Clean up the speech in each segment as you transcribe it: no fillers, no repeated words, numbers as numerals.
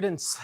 Students,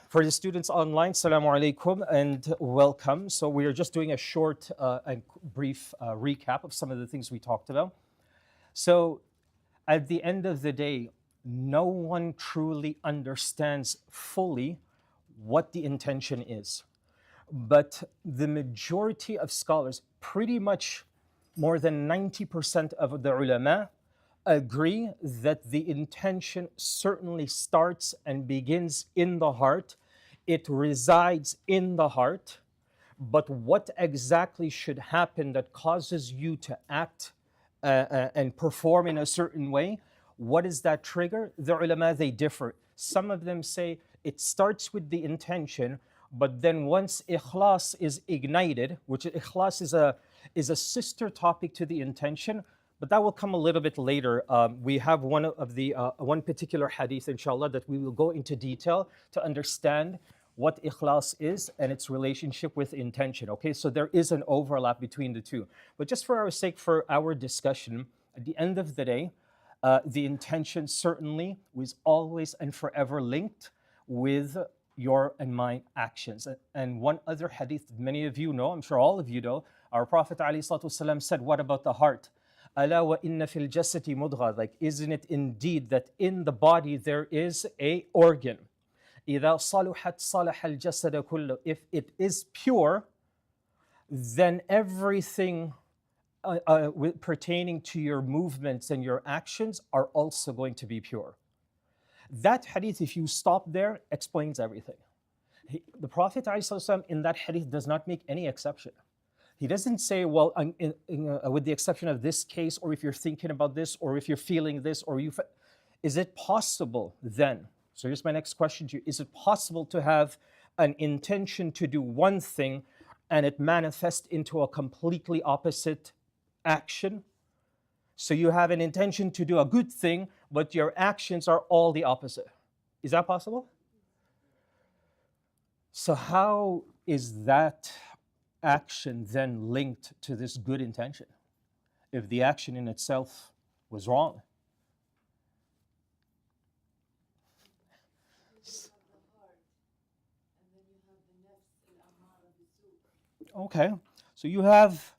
for the students online, Assalamu alaikum and welcome. So we are just doing a short and brief recap of some of the things we talked about. So at the end of the day, no one truly understands fully what the intention is. But the majority of scholars, pretty much more than 90% of the ulama, agree that the intention certainly starts and begins in the heart. It resides in the heart. But what exactly should happen that causes you to act and perform in a certain way? What is that trigger? The ulama, they differ. Some of them say it starts with the intention, but then once ikhlas is ignited, which ikhlas is a sister topic to the intention, but that will come a little bit later. We have one particular hadith, inshallah, that we will go into detail to understand what ikhlas is and its relationship with intention. Okay, so there is an overlap between the two. But just for our sake, for our discussion, at the end of the day, the intention certainly was always and forever linked with your and my actions. And one other hadith that many of you know, I'm sure all of you know, our Prophet ﷺ said, what about the heart? Ala wa inna fil jasati mudghah. Like, isn't it indeed that in the body there is a organ? إذا صلحت صلح الجسد كله. If it is pure, then everything pertaining to your movements and your actions are also going to be pure. That hadith, if you stop there, explains everything. The Prophet ﷺ in that hadith does not make any exception. He doesn't say, well, with the exception of this case, or if you're thinking about this, or if you're feeling this, or is it possible then? So here's my next question to you. Is it possible to have an intention to do one thing and it manifests into a completely opposite action? So you have an intention to do a good thing, but your actions are all the opposite. Is that possible? So how is that action then linked to this good intention if the action in itself was wrong? Okay, so you have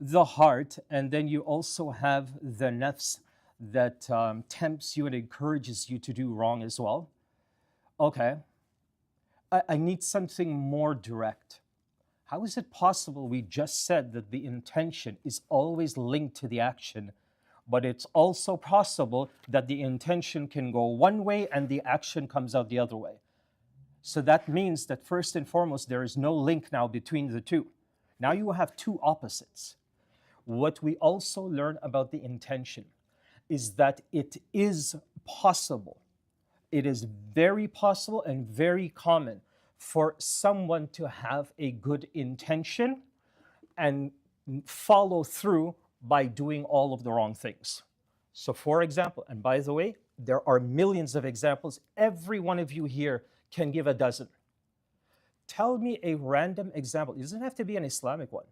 the heart, and then you also have the nafs that tempts you and encourages you to do wrong as well. Okay, I need something more direct. How is it possible we just said that the intention is always linked to the action, but it's also possible that the intention can go one way and the action comes out the other way? So that means that first and foremost, there is no link now between the two. Now you have two opposites. what we also learn about the intention is that it is possible. It is very possible and very common for someone to have a good intention and follow through by doing all of the wrong things. So, for example, and by the way, there are millions of examples. Every one of you here can give a dozen. Tell me a random example. It doesn't have to be an Islamic one,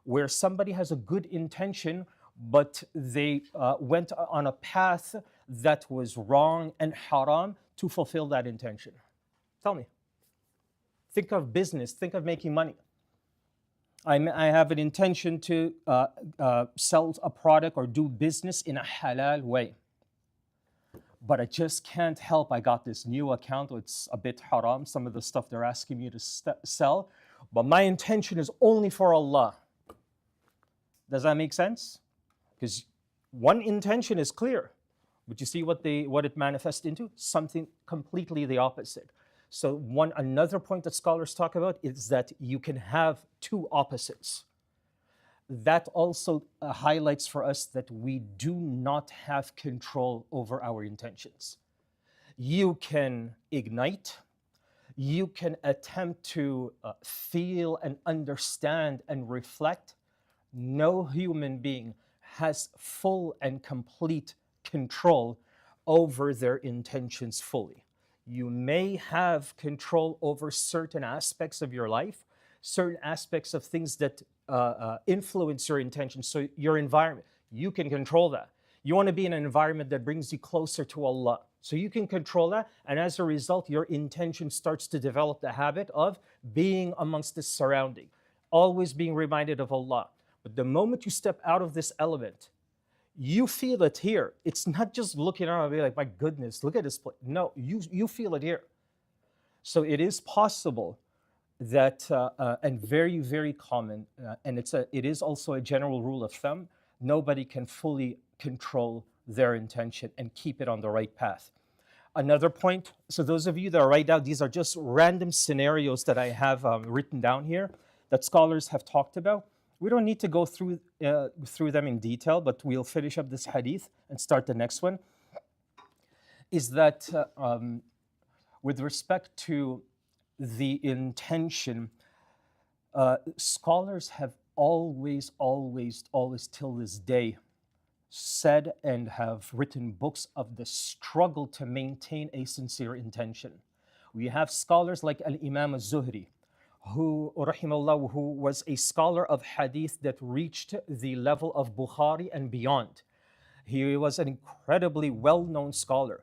where somebody has a good intention, but they went on a path that was wrong and haram to fulfill that intention. Tell me. Think of business, think of making money. I have an intention to sell a product or do business in a halal way. But I just can't help. I got this new account. It's a bit haram, some of the stuff they're asking me to sell. But my intention is only for Allah. Does that make sense? Because one intention is clear. But you see what it manifests into? Something completely the opposite. So another point that scholars talk about is that you can have two opposites. That also highlights for us that we do not have control over our intentions. You can ignite, you can attempt to feel and understand and reflect. No human being has full and complete control over their intentions fully. You may have control over certain aspects of your life, certain aspects of things that influence your intention. So your environment, you can control that. You want to be in an environment that brings you closer to Allah. So you can control that. And as a result, your intention starts to develop the habit of being amongst this surrounding, always being reminded of Allah. But the moment you step out of this element, you feel it here. It's not just looking around and be like, my goodness, look at this place. No, you feel it here. So it is possible that, and very, very common, and it is also a general rule of thumb, nobody can fully control their intention and keep it on the right path. Another point, so those of you that are right now, these are just random scenarios that I have written down here that scholars have talked about. We don't need to go through them in detail, but we'll finish up this hadith and start the next one. Is that with respect to the intention, scholars have always till this day said and have written books of the struggle to maintain a sincere intention. We have scholars like Al-Imam al-Zuhri, who was a scholar of hadith that reached the level of Bukhari and beyond. He was an incredibly well-known scholar,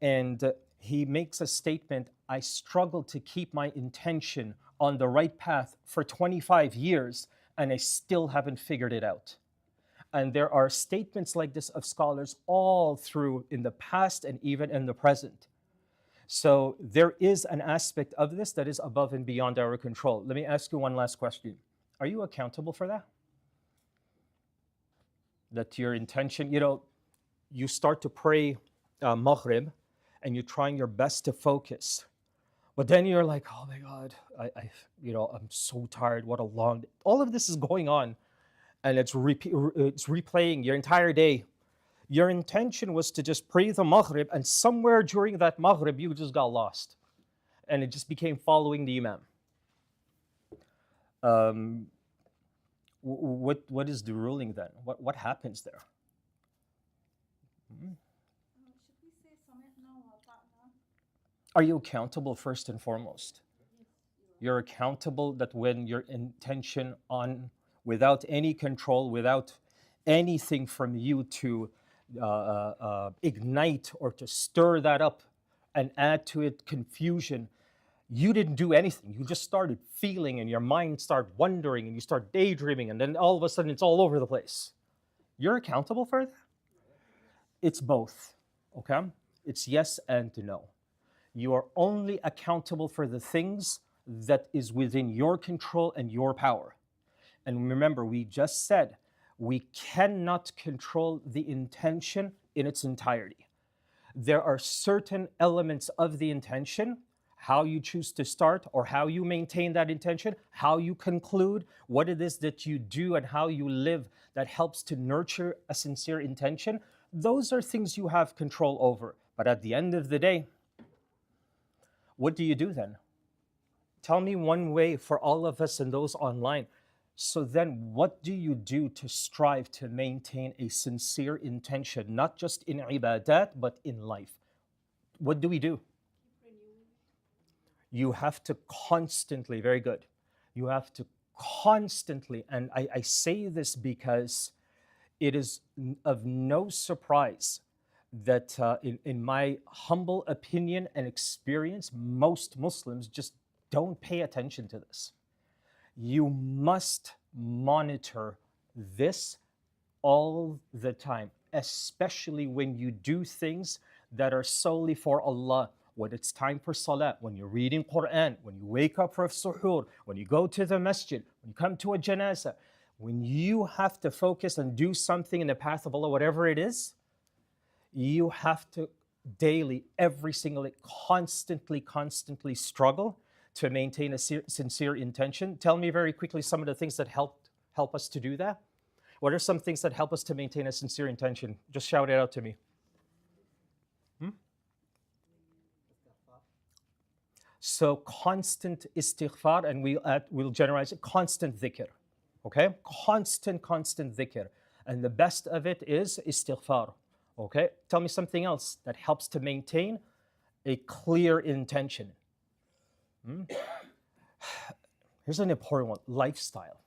and he makes a statement, I struggled to keep my intention on the right path for 25 years, and I still haven't figured it out. And there are statements like this of scholars all through in the past and even in the present. So there is an aspect of this that is above and beyond our control. Let me ask you one last question. Are you accountable for that? That your intention, you start to pray Maghrib and you're trying your best to focus. But then you're like, oh my God, I'm so tired. What a long day. All of this is going on and it's replaying your entire day. Your intention was to just pray the Maghrib, and somewhere during that Maghrib, you just got lost. And it just became following the Imam. What is the ruling then? What happens there? Are you accountable first and foremost? You're accountable that when your intention without any control, without anything from you to ignite or to stir that up and add to it confusion, you didn't do anything. You just started feeling and your mind started wondering and you start daydreaming and then all of a sudden it's all over the place. You're accountable for that? It's both, okay? It's yes and no. You are only accountable for the things that is within your control and your power. And remember, we just said, we cannot control the intention in its entirety. There are certain elements of the intention. how you choose to start or how you maintain that intention, how you conclude, what it is that you do and how you live that helps to nurture a sincere intention, those are things you have control over. But at the end of the day, what do you do then? Tell me one way for all of us and those online. So then, what do you do to strive to maintain a sincere intention, not just in ibadat, but in life? What do we do? You have to constantly, very good. You have to constantly, and I say this because it is of no surprise that in my humble opinion and experience, most Muslims just don't pay attention to this. You must monitor this all the time, especially when you do things that are solely for Allah. When it's time for salah, when you're reading Quran, when you wake up for suhoor, when you go to the masjid, when you come to a janazah, when you have to focus and do something in the path of Allah, whatever it is, you have to daily, every single day, constantly struggle to maintain a sincere intention. Tell me very quickly some of the things that help us to do that. What are some things that help us to maintain a sincere intention? Just shout it out to me. So constant istighfar, and we'll generalize it, constant dhikr. Okay? Constant dhikr. And the best of it is istighfar. Okay? Tell me something else that helps to maintain a clear intention. Here's an important one, lifestyle.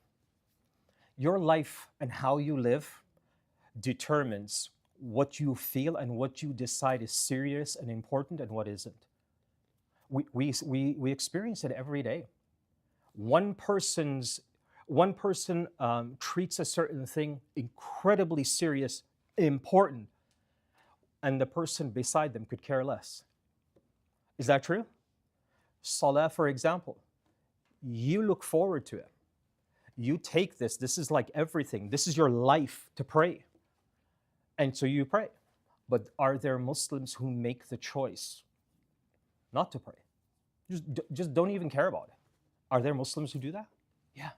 Your life and how you live determines what you feel and what you decide is serious and important and what isn't. We experience it every day. One person treats a certain thing incredibly serious, important, and the person beside them could care less. Is that true? Salah, for example, you look forward to it. You take this is like everything. This is your life to pray. And so you pray. But are there Muslims who make the choice not to pray? Just don't even care about it. Are there Muslims who do that? Yeah.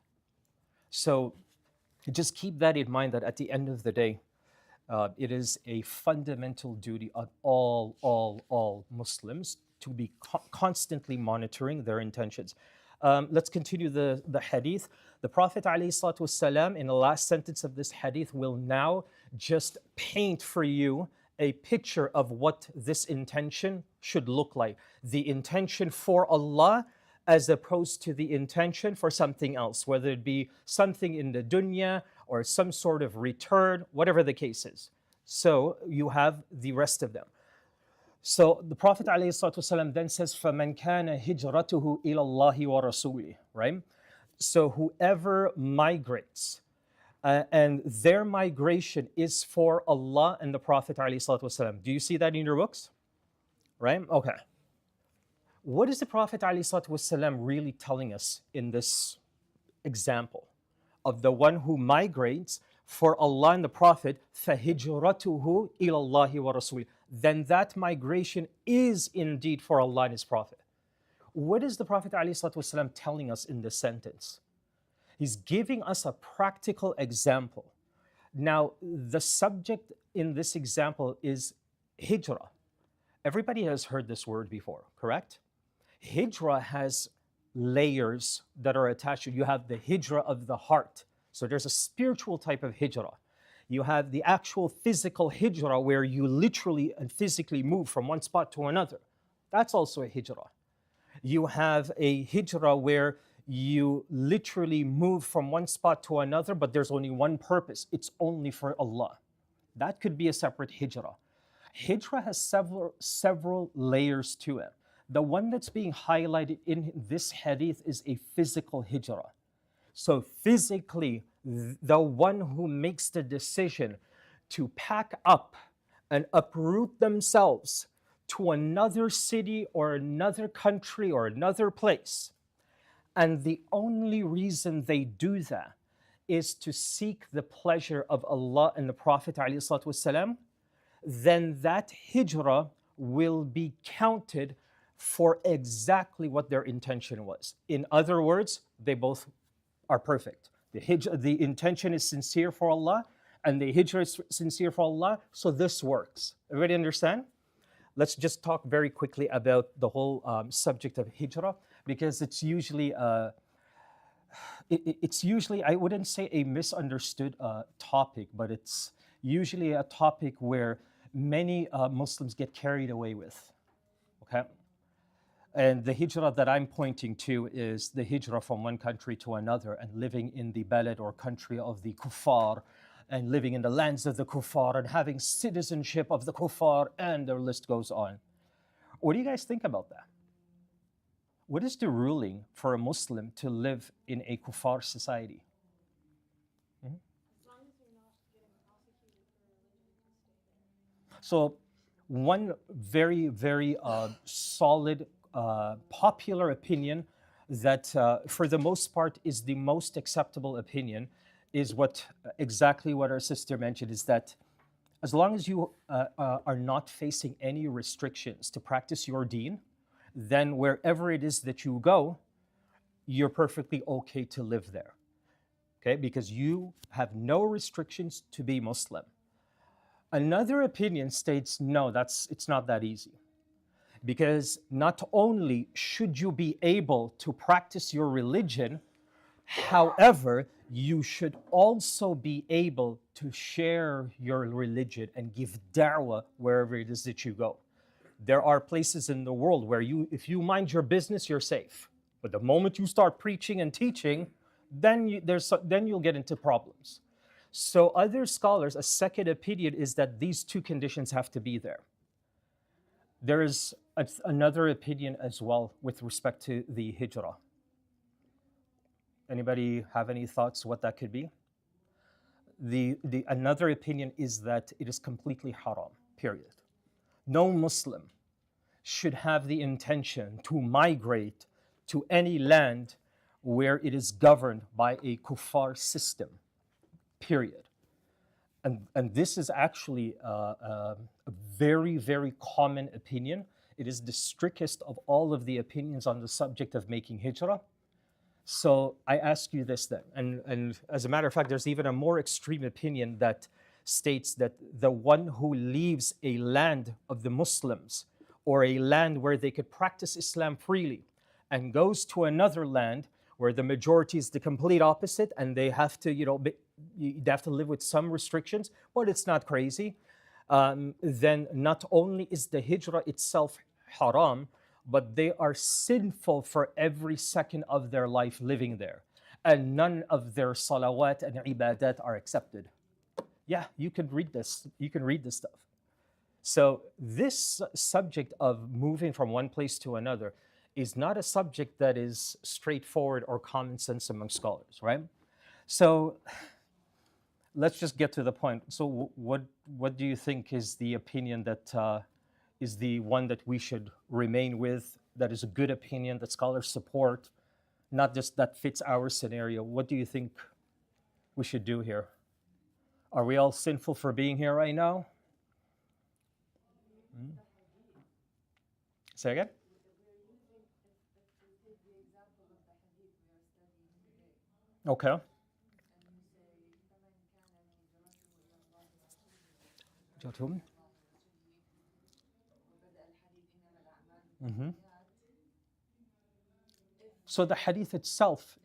So just keep that in mind, that at the end of the day, it is a fundamental duty on all Muslims to be constantly monitoring their intentions. Let's continue the hadith. The Prophet ﷺ, in the last sentence of this hadith, will now just paint for you a picture of what this intention should look like. The intention for Allah as opposed to the intention for something else, whether it be something in the dunya or some sort of return, whatever the case is. So you have the rest of them. So the Prophet ﷺ then says, فَمَنْ كَانَ هِجْرَتُهُ إِلَى اللَّهِ وَرَسُولِهِ, right? So whoever migrates, and their migration is for Allah and the Prophet ﷺ. Do you see that in your books? Right? Okay. What is the Prophet ﷺ really telling us in this example of the one who migrates for Allah and the Prophet? فَهِجْرَتُهُ إِلَى اللَّهِ وَرَسُولِهِ. Then that migration is indeed for Allah and His Prophet. What is the Prophet ﷺ telling us in this sentence? He's giving us a practical example. Now, the subject in this example is hijrah. Everybody has heard this word before, correct? Hijrah has layers that are attached to it. You have the hijrah of the heart. So there's a spiritual type of hijrah. You have the actual physical hijrah where you literally and physically move from one spot to another. That's also a hijrah. You have a hijrah where you literally move from one spot to another, but there's only one purpose. It's only for Allah. That could be a separate hijrah. Hijrah has several layers to it. The one that's being highlighted in this hadith is a physical hijrah. So physically, the one who makes the decision to pack up and uproot themselves to another city or another country or another place, and the only reason they do that is to seek the pleasure of Allah and the Prophet ﷺ, then that hijrah will be counted for exactly what their intention was. In other words, they both are perfect. The intention is sincere for Allah, and the hijrah is sincere for Allah, so this works. Everybody understand? Let's just talk very quickly about the whole subject of hijrah, because it's usually, I wouldn't say a misunderstood topic, but it's usually a topic where many Muslims get carried away with. Okay, and the hijrah that I'm pointing to is the hijrah from one country to another and living in the balad or country of the kuffar, and living in the lands of the kuffar and having citizenship of the kuffar, and the list goes on. What do you guys think about that? What is the ruling for a Muslim to live in a kuffar society? Mhm. So, one very, very solid, popular opinion that, for the most part, is the most acceptable opinion is exactly what our sister mentioned, is that as long as you are not facing any restrictions to practice your deen, then wherever it is that you go, you're perfectly okay to live there. Okay, because you have no restrictions to be Muslim. Another opinion states no, it's not that easy. Because not only should you be able to practice your religion, however, you should also be able to share your religion and give da'wah wherever it is that you go. There are places in the world where if you mind your business, you're safe. But the moment you start preaching and teaching, then you'll get into problems. So other scholars, a second opinion is that these two conditions have to be there. There is another opinion as well with respect to the hijrah. Anybody have any thoughts what that could be? The another opinion is that it is completely haram, period. No Muslim should have the intention to migrate to any land where it is governed by a kuffar system, period. And this is actually a very, very common opinion. It is the strictest of all of the opinions on the subject of making hijrah. So I ask you this then, and as a matter of fact, there's even a more extreme opinion that states that the one who leaves a land of the Muslims or a land where they could practice Islam freely and goes to another land where the majority is the complete opposite and they have to, they have to live with some restrictions, but it's not crazy, then not only is the hijrah itself haram, but they are sinful for every second of their life living there. And none of their salawat and ibadat are accepted. Yeah, you can read this. You can read this stuff. So this subject of moving from one place to another is not a subject that is straightforward or common sense among scholars, right? So let's just get to the point. So what do you think is the opinion that is the one that we should remain with, that is a good opinion that scholars support, not just that fits our scenario? What do you think we should do here? Are we all sinful for being here right now? Hmm? Say again? Okay. Mm-hmm. So the hadith itself.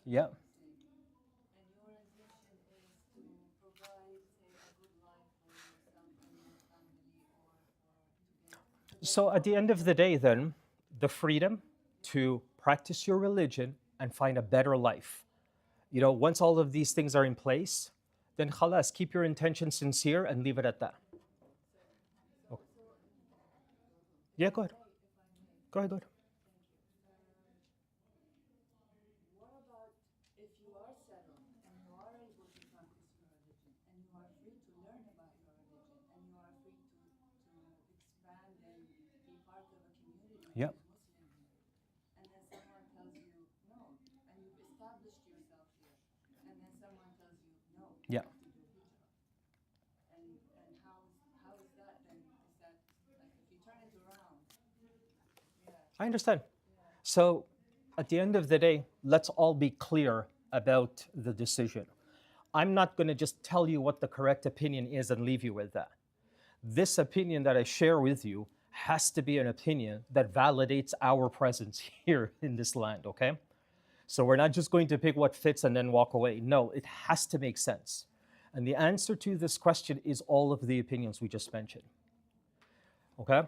Yeah. So at the end of the day, then, the freedom to practice your religion and find a better life. Once all of these things are in place, then khalas, keep your intention sincere and leave it at that. Okay. Yeah, go ahead. Go ahead, go ahead. Yeah. Yeah. I understand. So at the end of the day, let's all be clear about the decision. I'm not going to just tell you what the correct opinion is and leave you with that. This opinion that I share with you has to be an opinion that validates our presence here in this land, okay? So we're not just going to pick what fits and then walk away. No, it has to make sense. And the answer to this question is all of the opinions we just mentioned, okay?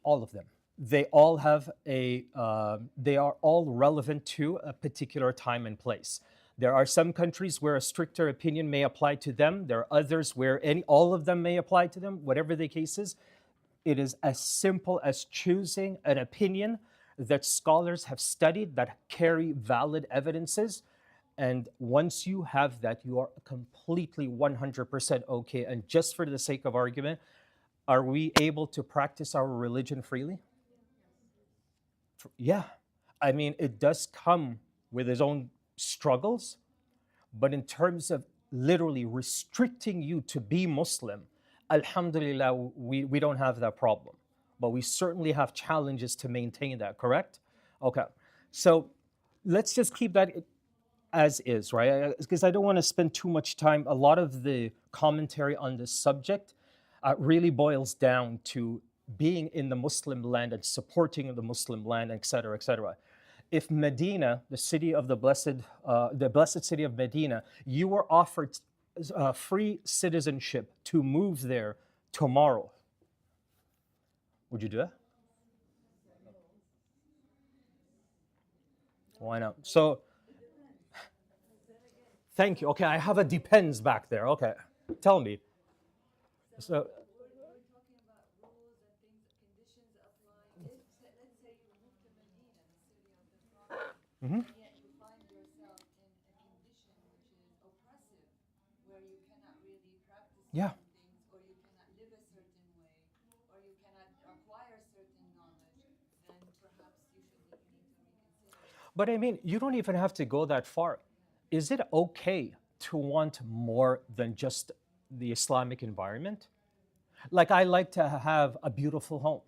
All of them. They all have they are all relevant to a particular time and place. There are some countries where a stricter opinion may apply to them. There are others where all of them may apply to them, whatever the case is. It is as simple as choosing an opinion that scholars have studied that carry valid evidences. And once you have that, you are completely 100% okay. And just for the sake of argument, are we able to practice our religion freely? Yeah. I mean, it does come with its own struggles, but in terms of literally restricting you to be Muslim, Alhamdulillah, we don't have that problem. But we certainly have challenges to maintain that, correct? Okay. So let's just keep that as is, right? Because I don't want to spend too much time. A lot of the commentary on this subject really boils down to being in the Muslim land and supporting the Muslim land, et cetera, et cetera. If Medina, the blessed city of Medina, you were offered free citizenship to move there tomorrow, would you do that? Why not? So, thank you. Okay, I have a depends back there. Okay, tell me. So, mhm. Yeah. But I mean, you don't even have to go that far. Is it okay to want more than just the Islamic environment? Like, I like to have a beautiful home.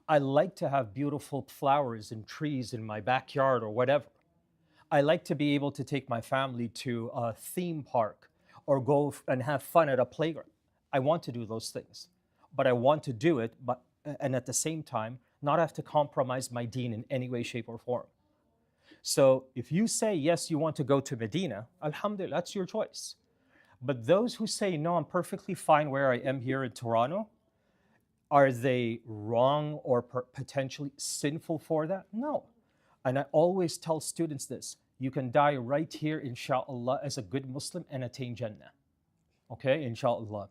I like to have beautiful flowers and trees in my backyard or whatever. I like to be able to take my family to a theme park or go and have fun at a playground. I want to do those things, but I want to do it, and at the same time, not have to compromise my deen in any way, shape, or form. So if you say yes, you want to go to Medina, Alhamdulillah, that's your choice. But those who say no, I'm perfectly fine where I am here in Toronto, are they wrong or potentially sinful for that? No. And I always tell students this: you can die right here, inshallah, as a good Muslim and attain Jannah. Okay, inshallah.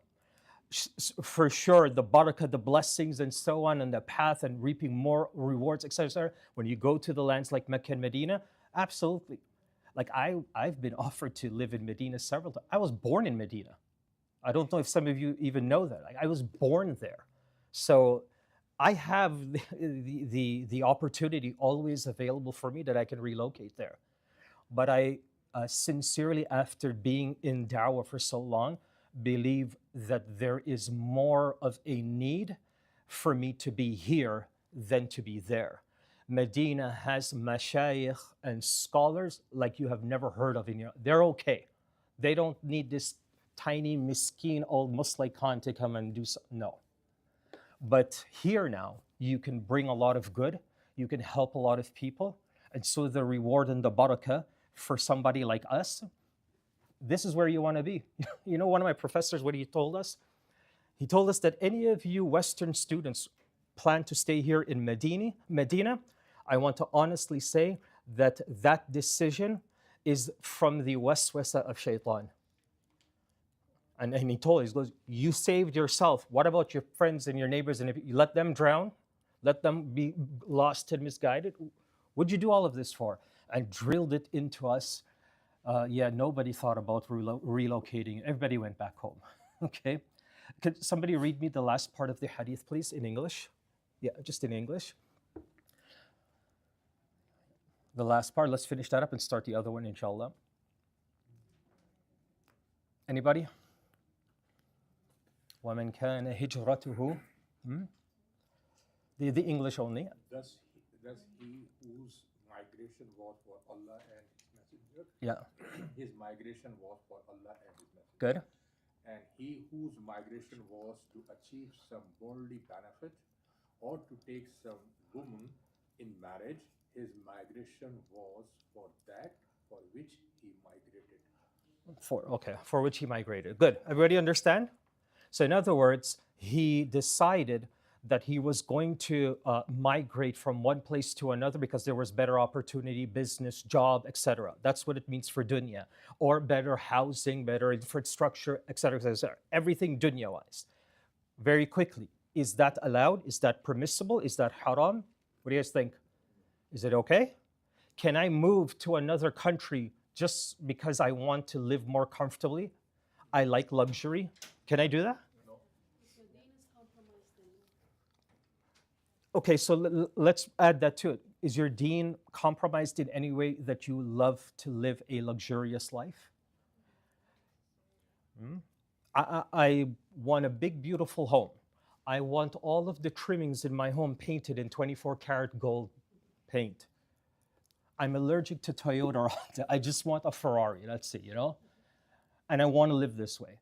For sure, the barakah, the blessings, and so on, and the path and reaping more rewards, etc. When you go to the lands like Mecca and Medina, absolutely. Like I've been offered to live in Medina several times. I was born in Medina. I don't know if some of you even know that. Like, I was born there. So I have the opportunity always available for me that I can relocate there. But I sincerely, after being in da'wah for so long, believe that there is more of a need for me to be here than to be there. Medina has mashayikh and scholars like you have never heard of in your. They're okay. They don't need this tiny miskeen old Musleh Khan to come and do so. No. But here now, you can bring a lot of good. You can help a lot of people. And so the reward and the barakah for somebody like us, this is where you want to be. You know, one of my professors, what he told us? He told us that any of you Western students plan to stay here in Medina, I want to honestly say that that decision is from the waswasa of shaitan. And he told us, he goes, you saved yourself. What about your friends and your neighbors? And if you let them drown, let them be lost and misguided, what'd you do all of this for? And drilled it into us. Yeah, nobody thought about relocating. Everybody went back home. Okay. Could somebody read me the last part of the hadith, please, in English? Yeah, just in English. The last part, let's finish that up and start the other one, inshallah. Anybody? وَمَنْ كَانَ هِجْرَتُهُ. The English only. Thus, he whose migration was for Allah and His Messenger, Yeah, his migration was for Allah and His Messenger. good. And he whose migration was to achieve some worldly benefit or to take some woman in marriage, his migration was for that for which he migrated. For which he migrated. Good. Everybody understand? So, in other words, he decided that he was going to migrate from one place to another because there was better opportunity, business, job, etc. That's what it means for dunya, or better housing, better infrastructure, etc., etc., etc. Everything dunya wise. Very quickly, is that allowed? Is that permissible? Is that haram? What do you guys think? Is it okay? Can I move to another country just because I want to live more comfortably? I like luxury. Can I do that? No. Okay, so let's add that to it. Is your deen compromised in any way that you love to live a luxurious life? Hmm? I want a big, beautiful home. I want all of the trimmings in my home painted in 24 karat gold paint. I'm allergic to Toyota or Honda. I just want a Ferrari, let's see, and I want to live this way.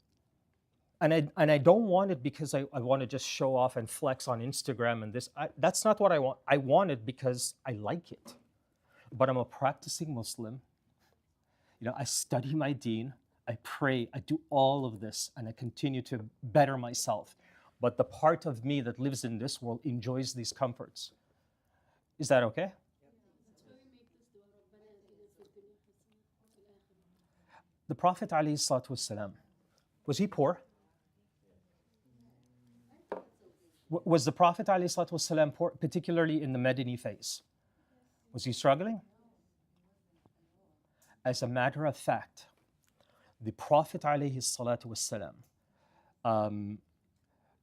And I don't want it because I want to just show off and flex on Instagram and this. That's not what I want. I want it because I like it. But I'm a practicing Muslim. I study my deen, I pray, I do all of this, and I continue to better myself. But the part of me that lives in this world enjoys these comforts. Is that okay? The Prophet ﷺ, was he poor? Was the Prophet ﷺ poor, particularly in the Medini phase? Was he struggling? As a matter of fact, the Prophet ﷺ,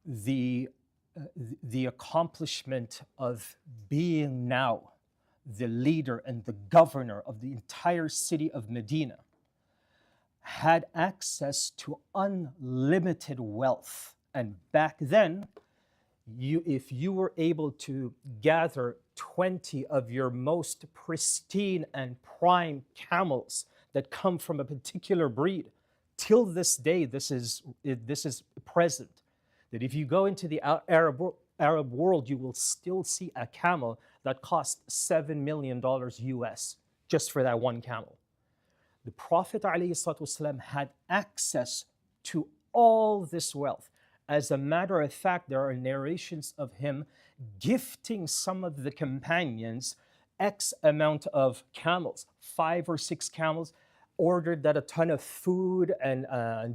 the the accomplishment of being now the leader and the governor of the entire city of Medina, had access to unlimited wealth. And back then, if you were able to gather 20 of your most pristine and prime camels that come from a particular breed, till this day, this is present. That if you go into the Arab world, you will still see a camel that costs $7 million US just for that one camel. The Prophet ﷺ had access to all this wealth. As a matter of fact, there are narrations of him gifting some of the companions X amount of camels, 5 or 6 camels, ordered that a ton of food and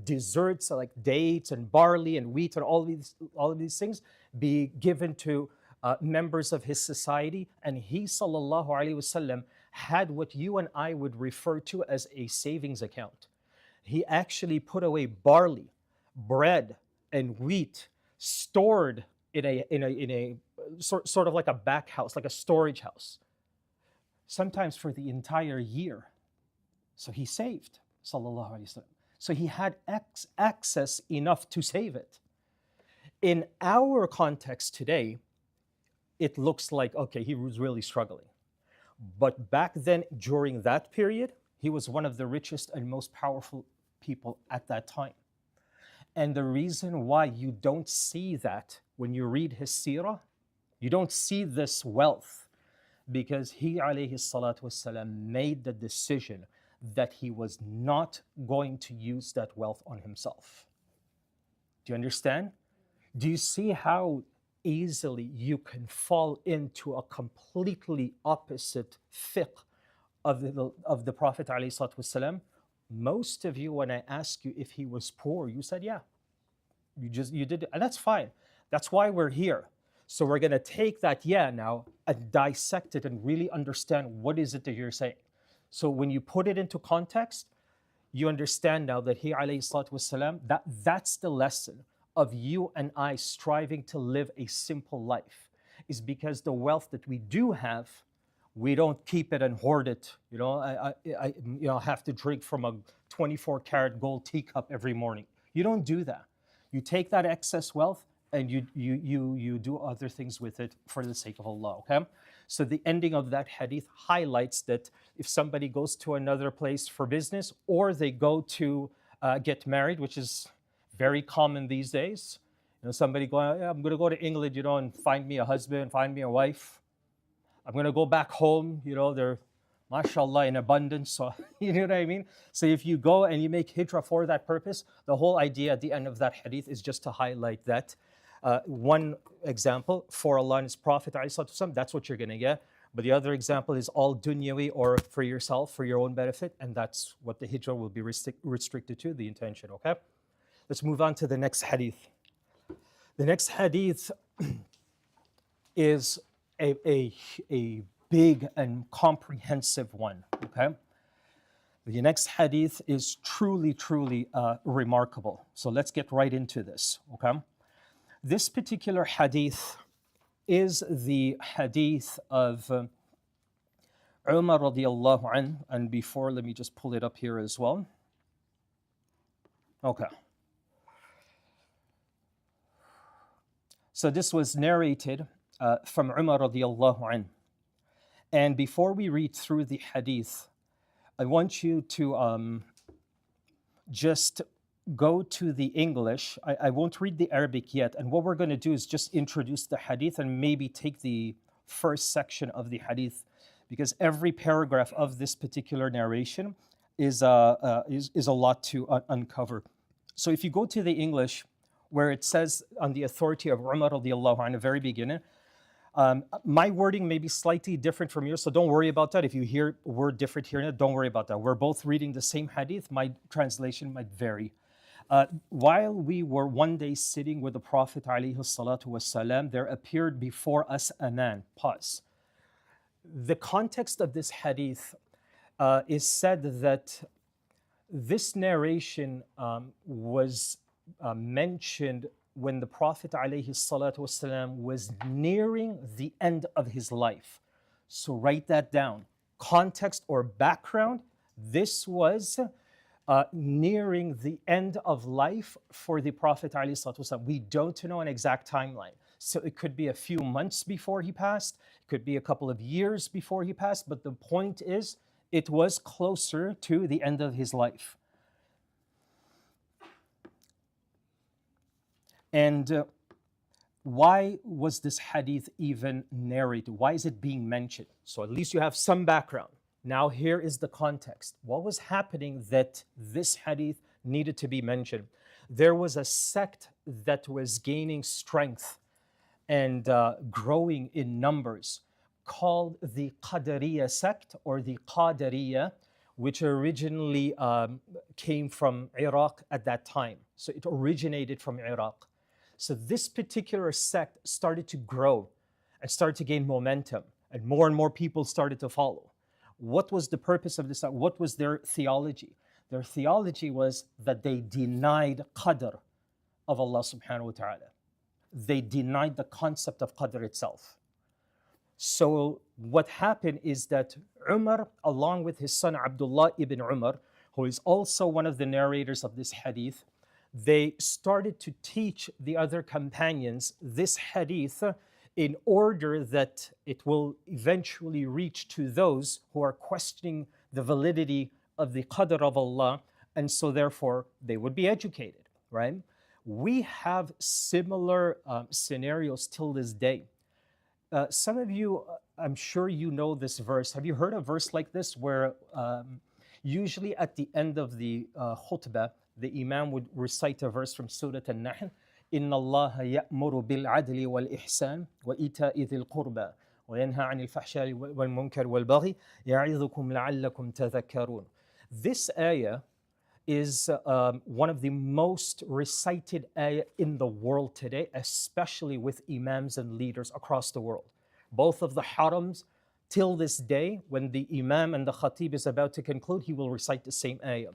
desserts like dates and barley and wheat and all of these things be given to members of his society. And he, sallallahu alaihi wasallam, had what you and I would refer to as a savings account. He actually put away barley, bread, and wheat stored in a sort of like a back house, like a storage house, sometimes for the entire year. So he saved, sallallahu alaihi wasallam. So he had access enough to save it. In our context today, it looks like, okay, he was really struggling. But back then, during that period, he was one of the richest and most powerful people at that time. And the reason why you don't see that when you read his seerah, you don't see this wealth, because he, alayhi salatu wasalam, made the decision that he was not going to use that wealth on himself. Do you understand? Do you see how easily you can fall into a completely opposite fiqh of the Prophet ﷺ? Most of you, when I ask you if he was poor, you said, yeah. You did it, and that's fine. That's why we're here. So we're going to take that yeah now and dissect it and really understand what is it that you're saying. So when you put it into context, you understand now that he, alayhi salatu wasalam, that's the lesson of you and I striving to live a simple life, is because the wealth that we do have, we don't keep it and hoard it. I have to drink from a 24 karat gold teacup every morning. You don't do that. You take that excess wealth and you do other things with it for the sake of Allah. Okay, so the ending of that hadith highlights that if somebody goes to another place for business, or they go to get married, which is very common these days. Somebody going, "Yeah, I'm going to go to England, and find me a husband, find me a wife. I'm going to go back home, they're, mashallah, in abundance." So, you know what I mean? So if you go and you make hijrah for that purpose, the whole idea at the end of that hadith is just to highlight that. One example, for Allah and His Prophet, that's what you're going to get. But the other example is all dunyawi, or for yourself, for your own benefit, and that's what the hijrah will be restricted to, the intention, okay? Let's move on to the next hadith. The next hadith is a big and comprehensive one, okay? The next hadith is truly, truly remarkable. So let's get right into this, okay? This particular hadith is the hadith of Umar radiallahu anhu. And before, let me just pull it up here as well. Okay. So this was narrated from Umar radiallahu anhu. And before we read through the hadith, I want you to just go to the English. I won't read the Arabic yet. And what we're going to do is just introduce the hadith and maybe take the first section of the hadith, because every paragraph of this particular narration is a lot to uncover. So if you go to the English, where it says on the authority of Umar radiallahu anhu, very beginning, my wording may be slightly different from yours, so don't worry about that. If you hear a word different here, don't worry about that. We're both reading the same hadith. My translation might vary. While we were one day sitting with the Prophet ﷺ, there appeared before us a man. Pause. The context of this hadith is said that this narration was mentioned when the Prophet ﷺ was nearing the end of his life. So write that down. Context or background, this was nearing the end of life for the Prophet ﷺ. We don't know an exact timeline. So it could be a few months before he passed, it could be a couple of years before he passed, but the point is, it was closer to the end of his life. And why was this hadith even narrated? Why is it being mentioned? So at least you have some background. Now here is the context. What was happening that this hadith needed to be mentioned? There was a sect that was gaining strength and growing in numbers, called the Qadariya sect, or the Qadariyya, which originally came from Iraq at that time. So it originated from Iraq. So this particular sect started to grow and started to gain momentum, and more people started to follow. What was the purpose of this? What was their theology? Their theology was that they denied qadr of Allah subhanahu wa ta'ala. They denied the concept of qadr itself. So what happened is that Umar, along with his son Abdullah ibn Umar, who is also one of the narrators of this hadith, they started to teach the other companions this hadith in order that it will eventually reach to those who are questioning the validity of the qadr of Allah, and so therefore they would be educated, right? We have similar scenarios till this day. Some of you, I'm sure you know this verse. Have you heard a verse like this where usually at the end of the khutbah, the Imam would recite a verse from Surah An-Nahl, إِنَّ اللَّهَ يَأْمُرُ بِالْعَدْلِ وَالْإِحْسَانِ وَإِيتَاءِ ذِي الْقُرْبَى وَيَنْهَى عَنِ الْفَحْشَاءِ وَالْمُنكَرِ وَالْبَغْيِ يَعِظُكُمْ لَعَلَّكُمْ تَذَكَّرُونَ. This ayah is one of the most recited ayah in the world today, especially with imams and leaders across the world. Both of the harams, till this day, when the imam and the khatib is about to conclude, he will recite the same ayah.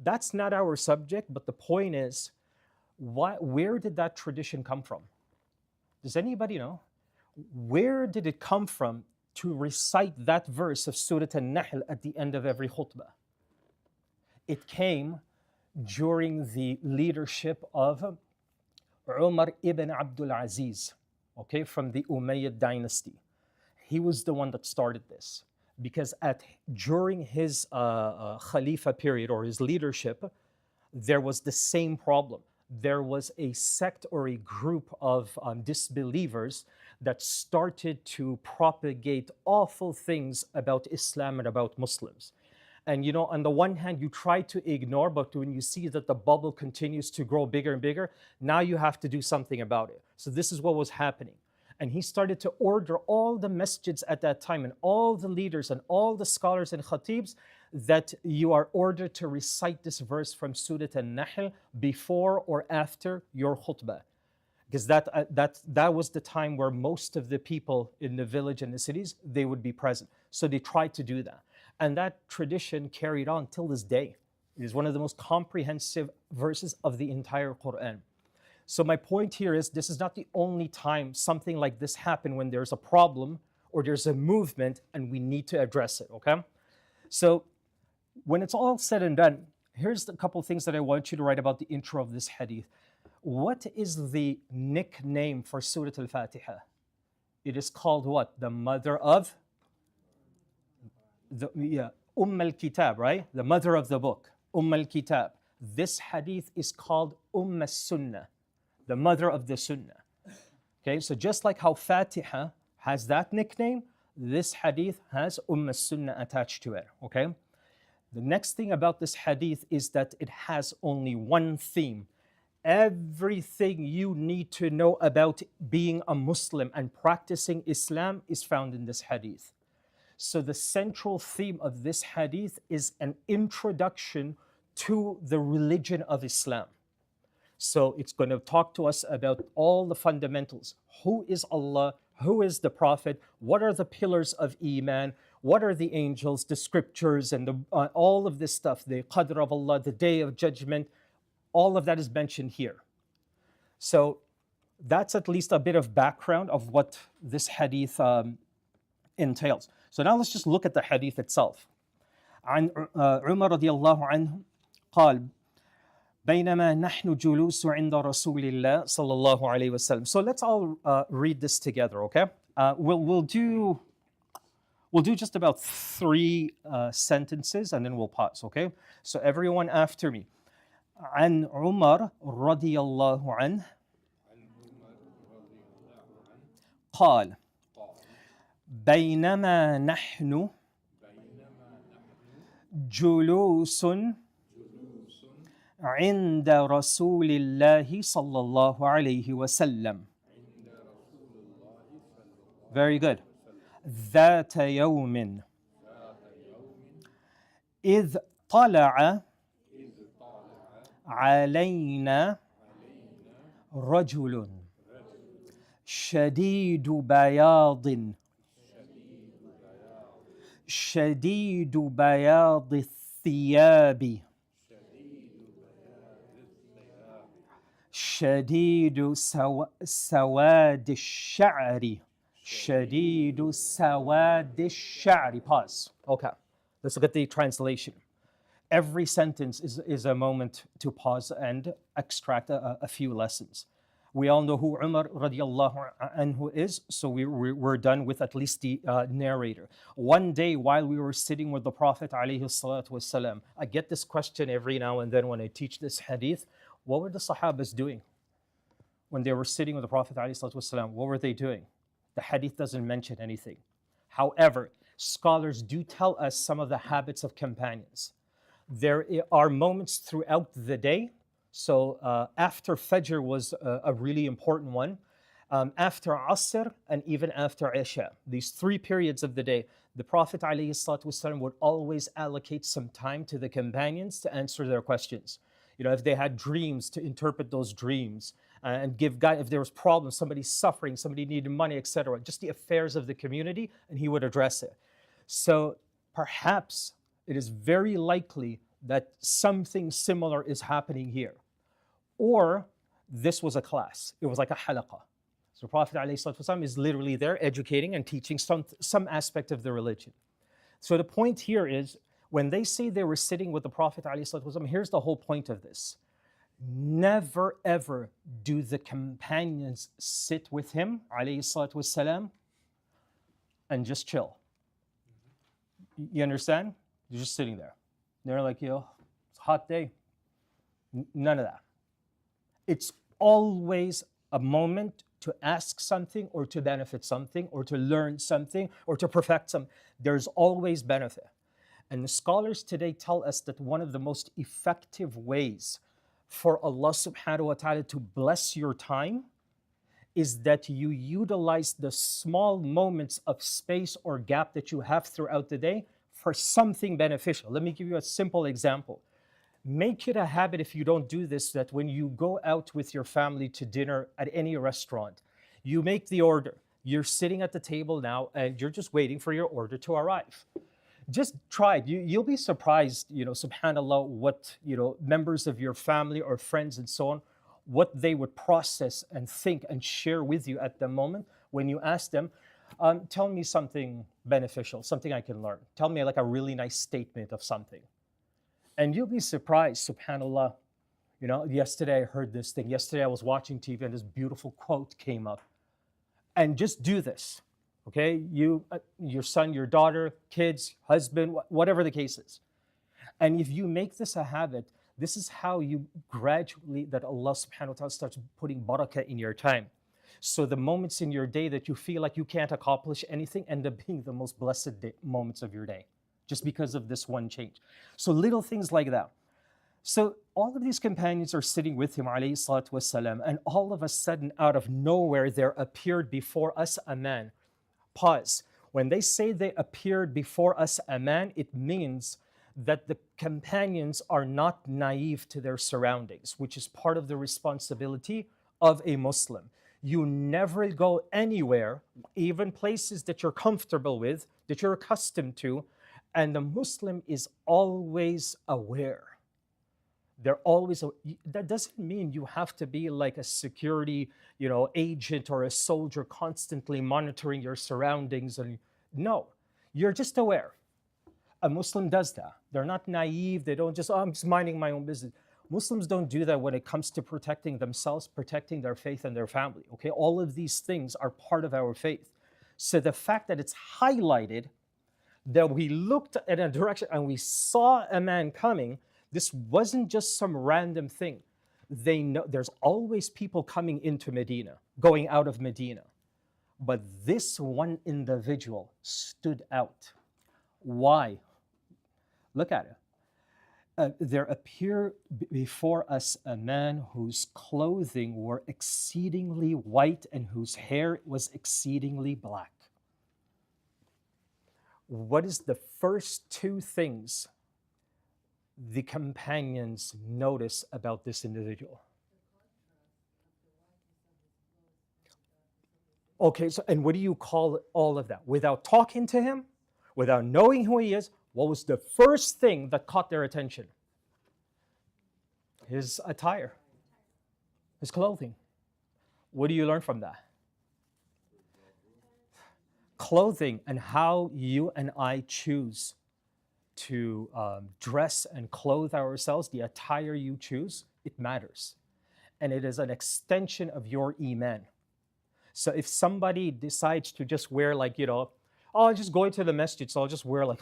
That's not our subject, but the point is, where did that tradition come from? Does anybody know? Where did it come from to recite that verse of Surah An-Nahl at the end of every khutbah? It came during the leadership of Umar ibn Abdul Aziz, okay, from the Umayyad dynasty. He was the one that started this because during his Khalifa period or his leadership, there was the same problem. There was a sect or a group of disbelievers that started to propagate awful things about Islam and about Muslims. And on the one hand, you try to ignore, but when you see that the bubble continues to grow bigger and bigger, now you have to do something about it. So this is what was happening. And he started to order all the masjids at that time and all the leaders and all the scholars and khatibs that you are ordered to recite this verse from Surah An-Nahl before or after your khutbah. Because that was the time where most of the people in the village and the cities, they would be present. So they tried to do that. And that tradition carried on till this day. It is one of the most comprehensive verses of the entire Quran. So my point here is this is not the only time something like this happened when there's a problem or there's a movement and we need to address it, okay? So when it's all said and done, here's a couple of things that I want you to write about the intro of this hadith. What is the nickname for Surah Al-Fatiha? It is called what? The mother of? Al-Kitab, right? The mother of the book, Al-Kitab. This hadith is called As-Sunnah, the mother of the Sunnah. Okay, so just like how Fatiha has that nickname, this hadith has As-Sunnah attached to it, okay? The next thing about this hadith is that it has only one theme. Everything you need to know about being a Muslim and practicing Islam is found in this hadith. So the central theme of this hadith is an introduction to the religion of Islam. So it's going to talk to us about all the fundamentals. Who is Allah? Who is the Prophet? What are the pillars of Iman? What are the angels, the scriptures, and all of this stuff, the Qadr of Allah, the Day of Judgment, all of that is mentioned here. So that's at least a bit of background of what this hadith entails. So now let's just look at the hadith itself. عن عمر رضي الله عنه قال بينما نحن جلوس عند رسول الله صلى الله عليه وسلم. So let's all read this together, okay? We'll do just about 3 sentences and then we'll pause, okay? So everyone after me. عن عمر رضي الله عنه قال بينما نحن جلوس عند رسول الله صلى الله عليه وسلم. Very good. ذات يوم إذ طلع علينا رجل شديد بياض الثياب شديد سواد الشعر Pause. Okay, let's look at the translation. Every sentence is a moment to pause and extract a few lessons. We all know who Umar radiallahu anhu is, so we're done with at least the narrator. One day while we were sitting with the Prophet alayhi salatu wasalam, I get this question every now and then when I teach this hadith. What were the Sahabas doing when they were sitting with the Prophet alayhi salatu wasalam? What were they doing? The hadith doesn't mention anything. However, scholars do tell us some of the habits of companions. There are moments throughout the day. So after Fajr was a really important one. After Asr and even after Isha, these 3 periods of the day, the Prophet ﷺ would always allocate some time to the companions to answer their questions. If they had dreams, to interpret those dreams and give guidance. If there was problems, somebody suffering, somebody needed money, etc., just the affairs of the community, and he would address it. So perhaps it is very likely that something similar is happening here. Or this was a class. It was like a halaqah. So Prophet ﷺ is literally there educating and teaching some aspect of the religion. So the point here is, when they say they were sitting with the Prophet ﷺ, here's the whole point of this. Never ever do the companions sit with him, alayhi salatu wasalam, and just chill. You understand? You're just sitting there. They're like, yo, it's a hot day. None of that. It's always a moment to ask something or to benefit something or to learn something or to perfect something. There's always benefit. And the scholars today tell us that one of the most effective ways for Allah subhanahu wa ta'ala to bless your time is that you utilize the small moments of space or gap that you have throughout the day for something beneficial. Let me give you a simple example. Make it a habit, if you don't do this, that when you go out with your family to dinner at any restaurant, you make the order. You're sitting at the table now and you're just waiting for your order to arrive. Just try it. You'll be surprised, subhanallah, what, members of your family or friends and so on, what they would process and think and share with you at the moment when you ask them, tell me something beneficial, something I can learn. Tell me like a really nice statement of something. And you'll be surprised, subhanallah. Yesterday I heard this thing. Yesterday I was watching TV and this beautiful quote came up. And just do this, okay? You, your son, your daughter, kids, husband, whatever the case is. And if you make this a habit, this is how you gradually, that Allah subhanahu wa ta'ala starts putting barakah in your time. So the moments in your day that you feel like you can't accomplish anything end up being the most blessed moments of your day, just because of this one change. So little things like that. So all of these companions are sitting with him, alayhi salatu wasalam, and all of a sudden, out of nowhere, there appeared before us a man. Pause. When they say they appeared before us a man, it means that the companions are not naive to their surroundings, which is part of the responsibility of a Muslim. You never go anywhere, even places that you're comfortable with, that you're accustomed to, and the Muslim is always aware. They're always, that doesn't mean you have to be like a security, agent or a soldier constantly monitoring your surroundings. And no, you're just aware. A Muslim does that. They're not naive. They don't just, I'm just minding my own business. Muslims don't do that when it comes to protecting themselves, protecting their faith and their family. Okay, all of these things are part of our faith. So the fact that it's highlighted, that we looked in a direction and we saw a man coming, this wasn't just some random thing. They know there's always people coming into Medina, going out of Medina. But this one individual stood out. Why? Look at it. There appeared before us a man whose clothing were exceedingly white and whose hair was exceedingly black. What is the first two things the companions notice about this individual? Okay, so and what do you call all of that? Without talking to him, without knowing who he is, what was the first thing that caught their attention? His attire, his clothing. What do you learn from that? Clothing and how you and I choose to dress and clothe ourselves, the attire you choose, it matters. And it is an extension of your iman. So if somebody decides to just wear like, oh, I'm just going to the masjid, so I'll just wear like,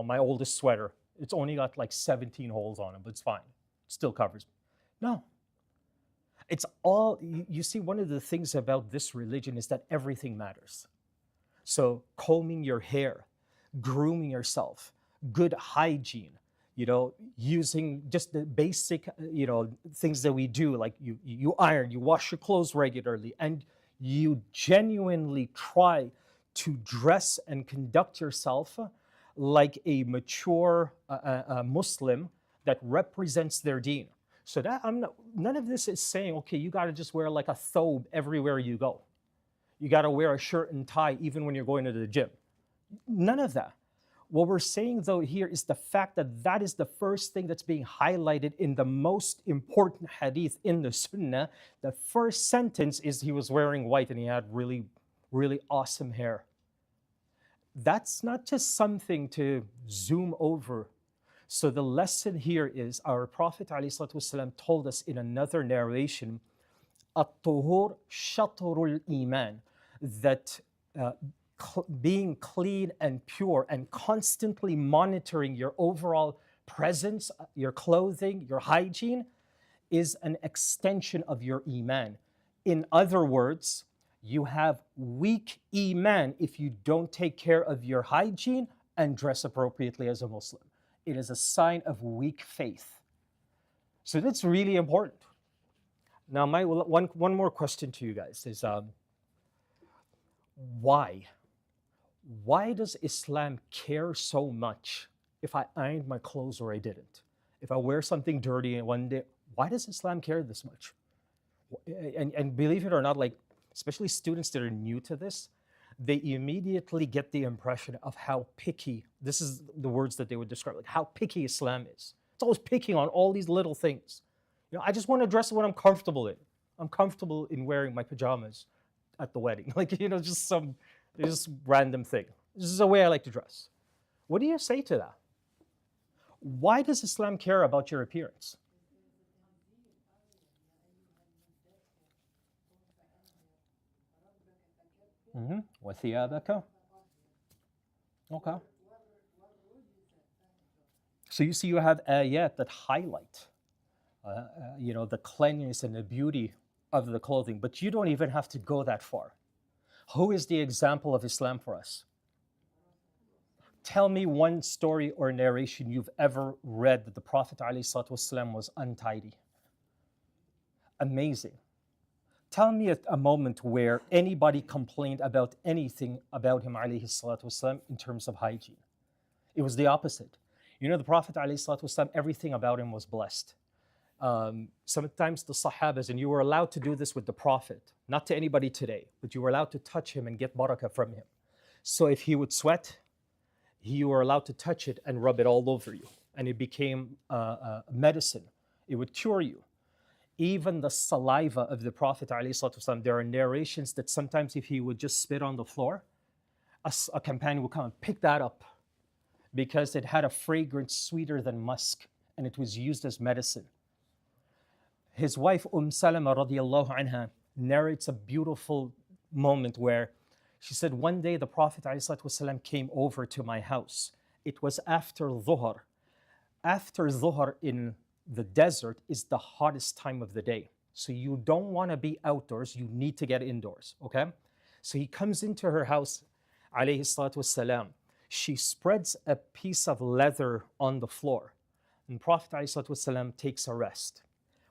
my oldest sweater. It's only got like 17 holes on it, but it's fine. It still covers me. No. It's all, you see, one of the things about this religion is that everything matters. So combing your hair, grooming yourself, good hygiene, using just the basic, things that we do, like you iron, you wash your clothes regularly, and you genuinely try to dress and conduct yourself like a mature Muslim that represents their deen. So that none of this is saying, okay, you got to just wear like a thobe everywhere you go. You got to wear a shirt and tie even when you're going to the gym. None of that. What we're saying, though, here is the fact that that is the first thing that's being highlighted in the most important hadith in the Sunnah. The first sentence is he was wearing white and he had really, really awesome hair. That's not just something to zoom over. So the lesson here is our Prophet ﷺ told us in another narration, at-tuhur shatrul iman, that being clean and pure and constantly monitoring your overall presence, your clothing, your hygiene is an extension of your iman. In other words, you have weak iman if you don't take care of your hygiene and dress appropriately as a Muslim. It is a sign of weak faith. So that's really important. Now, my one more question to you guys is why? Why does Islam care so much if I ironed my clothes or I didn't? If I wear something dirty one day, why does Islam care this much? And believe it or not, like especially students that are new to this, they immediately get the impression of how picky, this is the words that they would describe, like how picky Islam is. It's always picking on all these little things. I just want to dress what I'm comfortable in. I'm comfortable in wearing my pajamas at the wedding. Like, just random thing. This is the way I like to dress. What do you say to that? Why does Islam care about your appearance? وَثِيَابَكَ. Okay. So you see, you have ayat that highlight, the cleanliness and the beauty of the clothing, but you don't even have to go that far. Who is the example of Islam for us? Tell me one story or narration you've ever read that the Prophet ﷺ was untidy. Amazing. Tell me a moment where anybody complained about anything about him ﷺ in terms of hygiene. It was the opposite. The Prophet ﷺ, everything about him was blessed. Sometimes the Sahabas, and you were allowed to do this with the Prophet, not to anybody today, but you were allowed to touch him and get barakah from him. So if he would sweat, you were allowed to touch it and rub it all over you, and it became medicine. It would cure you. Even the saliva of the Prophet ﷺ, there are narrations that sometimes if he would just spit on the floor, a companion would come and pick that up because it had a fragrance sweeter than musk, and it was used as medicine. His wife Salama radiallahu anha narrates a beautiful moment where she said, one day the Prophet ﷺ came over to my house. It was after Dhuhr. After Dhuhr in the desert is the hottest time of the day. So you don't want to be outdoors, you need to get indoors, okay? So he comes into her house, alayhi salatu wasalam. She spreads a piece of leather on the floor, and Prophet alayhi salatu wasalam takes a rest.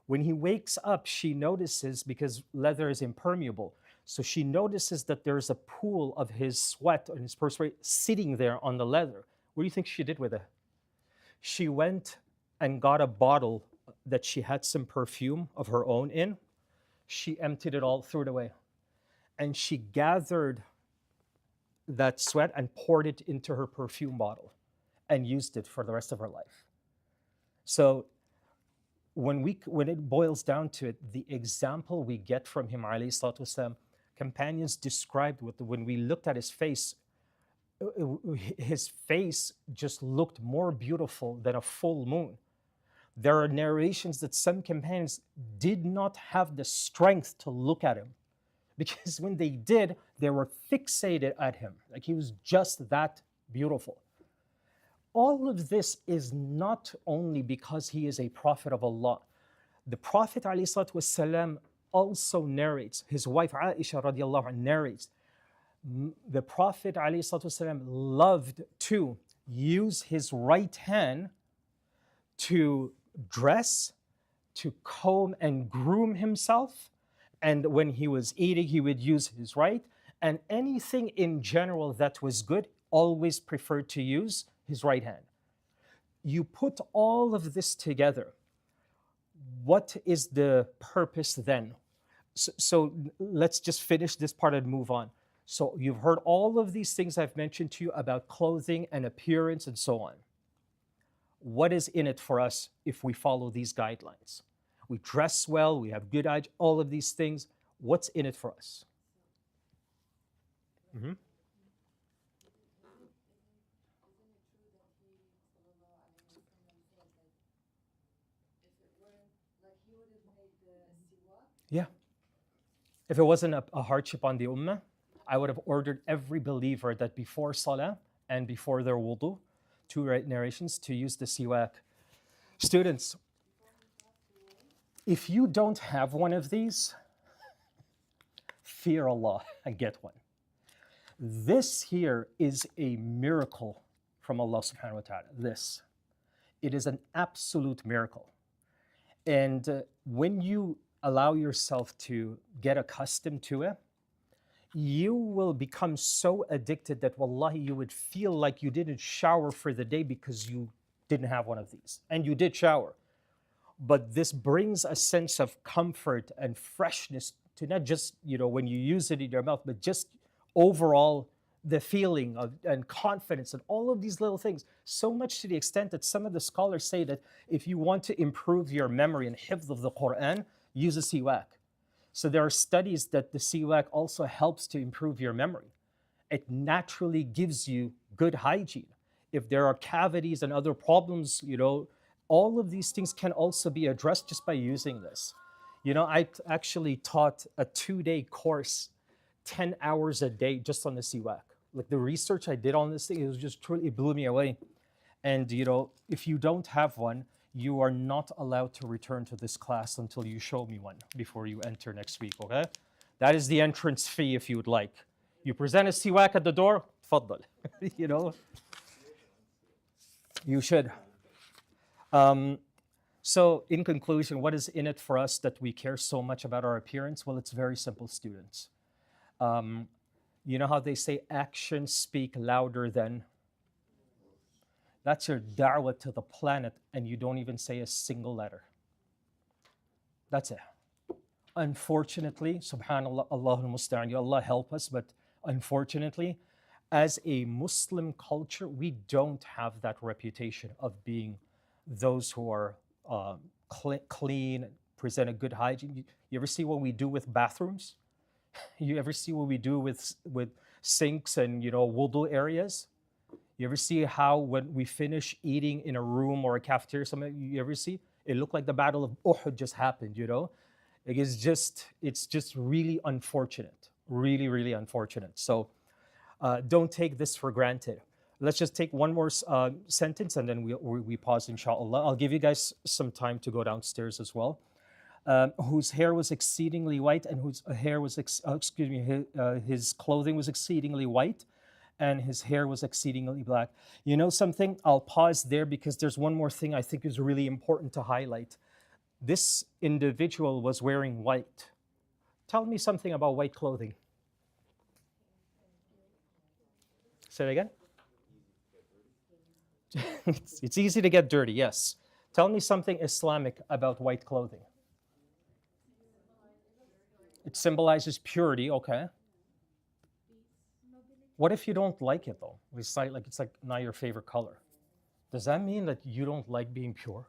When he wakes up, she notices, because leather is impermeable, so she notices that there's a pool of his sweat and his perspiration sitting there on the leather. What do you think she did with it? She went and got a bottle that she had some perfume of her own in. She emptied it all, threw it away. And she gathered that sweat and poured it into her perfume bottle and used it for the rest of her life. So when it boils down to it, the example we get from him, alayhi salatu wasalam, companions described when we looked at his face just looked more beautiful than a full moon. There are narrations that some companions did not have the strength to look at him, because when they did, they were fixated at him. Like he was just that beautiful. All of this is not only because he is a prophet of Allah. The Prophet ﷺ also narrates, his wife Aisha radiallahu anha narrates, the Prophet ﷺ loved to use his right hand to dress, to comb and groom himself. And when he was eating, he would use his right. And anything in general that was good, always preferred to use his right hand. You put all of this together, what is the purpose then? So let's just finish this part and move on. So you've heard all of these things I've mentioned to you about clothing and appearance and so on. What is in it for us if we follow these guidelines? We dress well, we have good hygiene, all of these things. What's in it for us? Mm-hmm. If it wasn't a hardship on the ummah, I would have ordered every believer that before salah and before their wudu, two narrations, to use the siwak. Students, if you don't have one of these, fear Allah and get one. This here is a miracle from Allah subhanahu wa ta'ala. This. It is an absolute miracle. And when you allow yourself to get accustomed to it, you will become so addicted that wallahi, you would feel like you didn't shower for the day because you didn't have one of these. And you did shower. But this brings a sense of comfort and freshness to not just, when you use it in your mouth, but just overall the feeling of and confidence and all of these little things. So much to the extent that some of the scholars say that if you want to improve your memory and hifz of the Quran, use a siwak. So there are studies that the siwak also helps to improve your memory. It naturally gives you good hygiene. If there are cavities and other problems, all of these things can also be addressed just by using this. I actually taught a 2-day course, 10 hours a day just on the siwak. Like the research I did on this thing, it blew me away. And if you don't have one, you are not allowed to return to this class until you show me one before you enter next week, okay? That is the entrance fee if you would like. You present a siwak at the door, tfaddal. You should. So in conclusion, what is in it for us that we care so much about our appearance? Well, it's very simple, students. You know how they say actions speak louder than? That's your da'wah to the planet, and you don't even say a single letter. That's it. Unfortunately, subhanallah, Allahul Musta'an, Allah help us, but unfortunately, as a Muslim culture, we don't have that reputation of being those who are clean, present a good hygiene. You ever see what we do with bathrooms? You ever see what we do with sinks and wudu areas? You ever see how when we finish eating in a room or a cafeteria, something you ever see? It looked like the Battle of Uhud just happened, It's just really unfortunate. Really, really unfortunate. So don't take this for granted. Let's just take one more sentence and then we pause, inshallah. I'll give you guys some time to go downstairs as well. Whose hair was exceedingly white and whose hair was, his clothing was exceedingly white and his hair was exceedingly black. You know something? I'll pause there because there's one more thing I think is really important to highlight. This individual was wearing white. Tell me something about white clothing. Say it again. It's easy to get dirty, yes. Tell me something Islamic about white clothing. It symbolizes purity, okay. What if you don't like it though? It's like not your favorite color. Does that mean that you don't like being pure?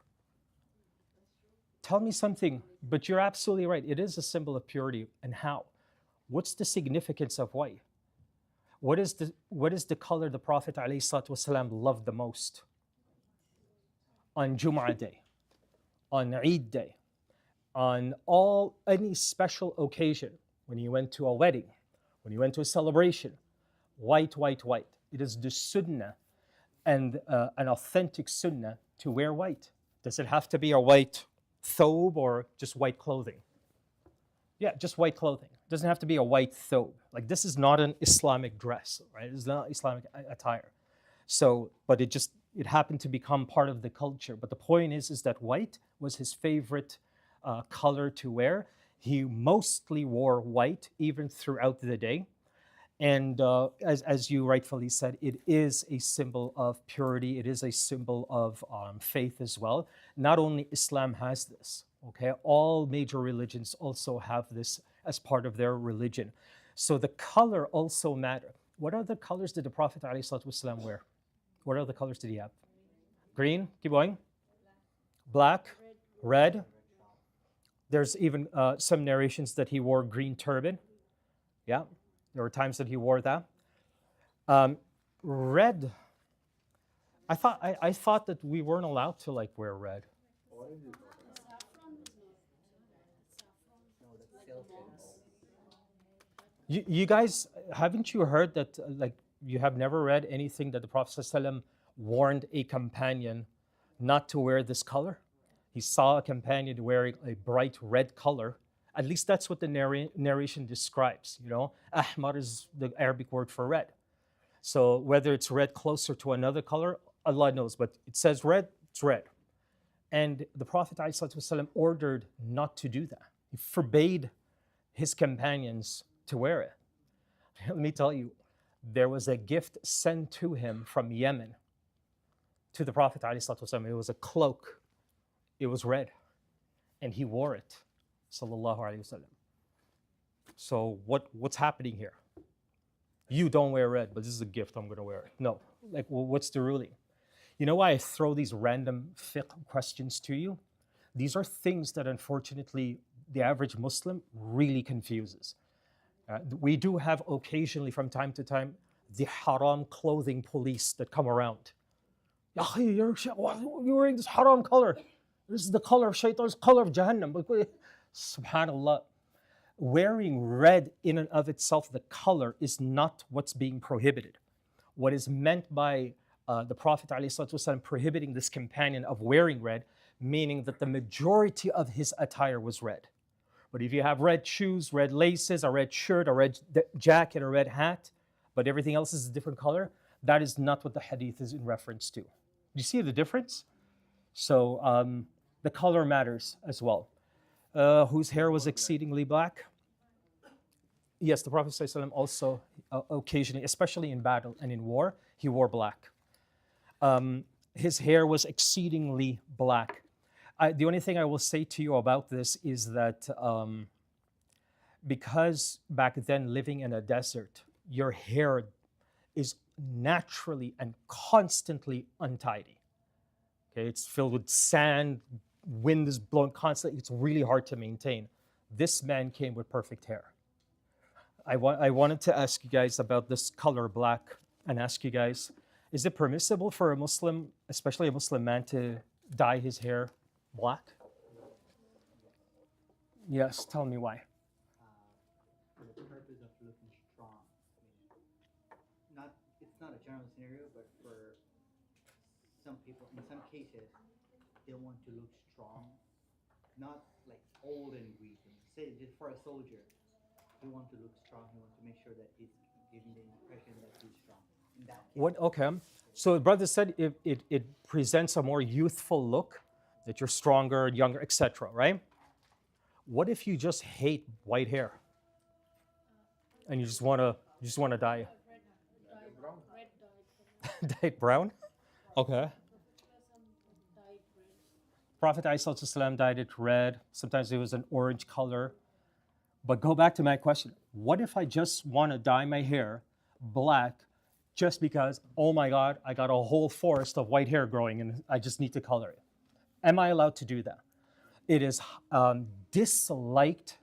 Tell me something, but you're absolutely right. It is a symbol of purity. And how? What's the significance of white? What is the color the Prophet ﷺ loved the most? On Jum'ah day, on Eid day, on any special occasion, when he went to a wedding, when he went to a celebration, white, white, white. It is the sunnah and an authentic sunnah to wear white. Does it have to be a white thobe or just white clothing? Yeah, just white clothing. It doesn't have to be a white thobe. Like this is not an Islamic dress, right? It's not Islamic attire. So, but it happened to become part of the culture. But the point is that white was his favorite color to wear. He mostly wore white even throughout the day. And as you rightfully said, it is a symbol of purity. It is a symbol of faith as well. Not only Islam has this, okay? All major religions also have this as part of their religion. So the color also matters. What other colors did the Prophet ﷺ wear? What other colors did he have? Green, keep going. Black, red. There's even some narrations that he wore green turban. Yeah, there were times that he wore that. Red. I thought that we weren't allowed to wear red. You guys, haven't you heard that, like, you have never read anything that the Prophet ﷺ warned a companion not to wear this color? He saw a companion wearing a bright red color. At least that's what the narration describes. You know, ahmar is the Arabic word for red. So whether it's red closer to another color, Allah knows. But it says red, it's red. And the Prophet ﷺ ordered not to do that. He forbade his companions to wear it. Let me tell you, there was a gift sent to him from Yemen to the Prophet ﷺ. It was a cloak. It was red, and he wore it, sallallahu alaihi wasallam. So what's happening here? You don't wear red, but this is a gift. I'm going to wear it. No, like, well, what's the ruling? You know why I throw these random fiqh questions to you? These are things that unfortunately the average Muslim really confuses. We do have occasionally from time to time the haram clothing police that come around. "Ya akhi, you're wearing this haram color. This is the color of shaitan's color of Jahannam." Subhanallah. Wearing red in and of itself, the color, is not what's being prohibited. What is meant by the Prophet ﷺ prohibiting this companion of wearing red, meaning that the majority of his attire was red. But if you have red shoes, red laces, a red shirt, a red jacket, a red hat, but everything else is a different color, that is not what the hadith is in reference to. You see the difference? So the color matters as well. Whose hair was exceedingly black? Yes, the Prophet ﷺ also occasionally, especially in battle and in war, he wore black. His hair was exceedingly black. The only thing I will say to you about this is that because back then living in a desert, your hair is naturally and constantly untidy. Okay, it's filled with sand, wind is blowing constantly. It's really hard to maintain. This man came with perfect hair. I wanted to ask you guys about this color black and ask you guys, is it permissible for a Muslim, especially a Muslim man, to dye his hair black? Yes, tell me why. For the purpose of looking strong. It's not a general scenario, but for some people, in some cases, they want to look strong, not like old and weak. Say, just for a soldier, he wants to look strong. He wants to make sure that he's giving the impression that he's strong. In that case, What? Okay. So the brother said it presents a more youthful look, that you're stronger, younger, etc. Right? What if you just hate white hair and you just wanna dye dye it brown? Okay. Prophet ﷺ dyed it red. Sometimes it was an orange color. But go back to my question. What if I just want to dye my hair black just because, oh my God, I got a whole forest of white hair growing and I just need to color it? Am I allowed to do that? It is disliked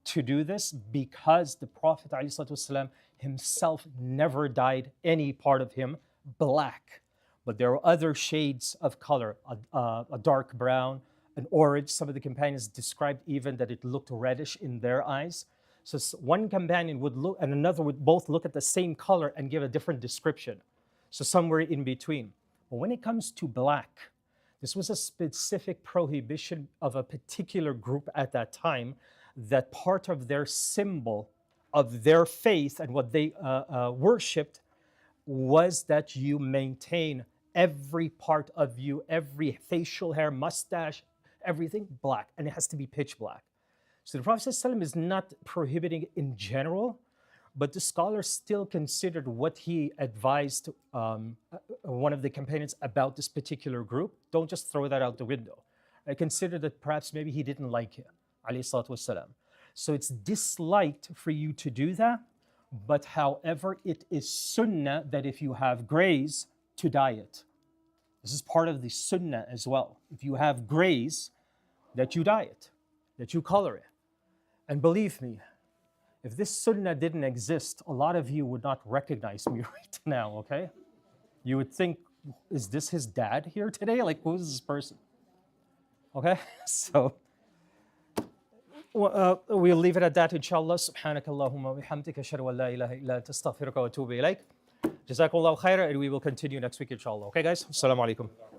to do this because the Prophet ﷺ himself never dyed any part of him black. But there are other shades of color, a dark brown, an orange. Some of the companions described even that it looked reddish in their eyes. So one companion would look and another would both look at the same color and give a different description. So somewhere in between. But when it comes to black, this was a specific prohibition of a particular group at that time, that part of their symbol of their faith and what they worshipped was that you maintain every part of you, every facial hair, mustache, everything black, and it has to be pitch black. So the Prophet ﷺ is not prohibiting it in general, but the scholars still considered what he advised one of the companions about this particular group. Don't just throw that out the window. I consider that perhaps maybe he didn't like it, alayhi salatu wasalam. So it's disliked for you to do that, but however, it is sunnah that if you have grays, to dye it. This is part of the sunnah as well. If you have grays, that you dye it, that you color it. And believe me, if this sunnah didn't exist, a lot of you would not recognize me right now, okay? You would think, is this his dad here today? Like, who is this person? Okay? So, we'll leave it at that, inshallah. سبحانك اللهم وبحمدك أشهد أن لا إله إلا أنت أستغفرك وأتوب إليك. جزاكم الله خيرا, and we will continue next week, inshallah. Okay, guys? Assalamu alaikum.